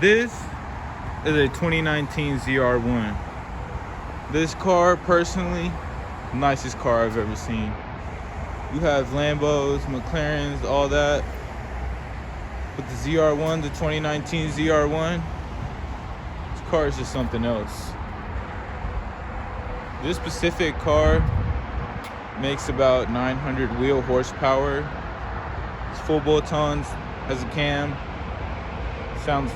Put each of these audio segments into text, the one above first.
This is a 2019 zr1. This car, personally, nicest car I've ever seen. You have Lambos, McLarens, all that. But the zr1, the 2019 zr1, this car is just something else. This specific car makes about 900 wheel horsepower. It's full bolt-ons, has a cam. Sounds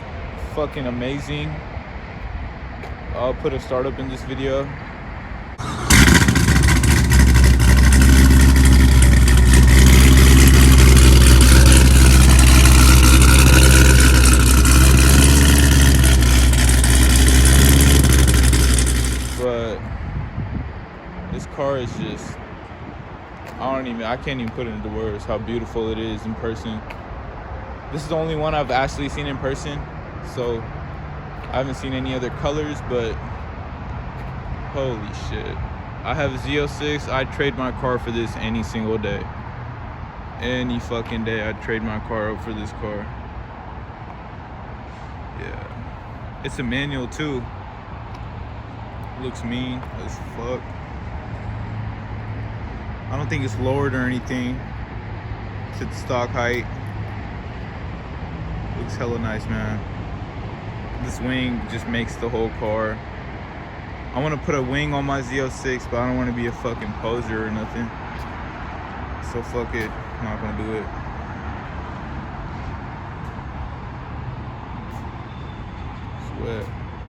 fucking amazing. I'll put a startup in this video. But this car is just, I can't even put it into words how beautiful it is in person. This is the only one I've actually seen in person, so I haven't seen any other colors, but holy shit. I have a Z06, I'd trade my car for this any single day. Any fucking day, I'd trade my car up for this car. Yeah. It's a manual too. Looks mean as fuck. I don't think it's lowered or anything. It's at stock height. Looks hella nice, man. This wing just makes the whole car. I want to put a wing on my Z06, but I don't want to be a fucking poser or nothing. So fuck it. I'm not gonna do it. Sweat.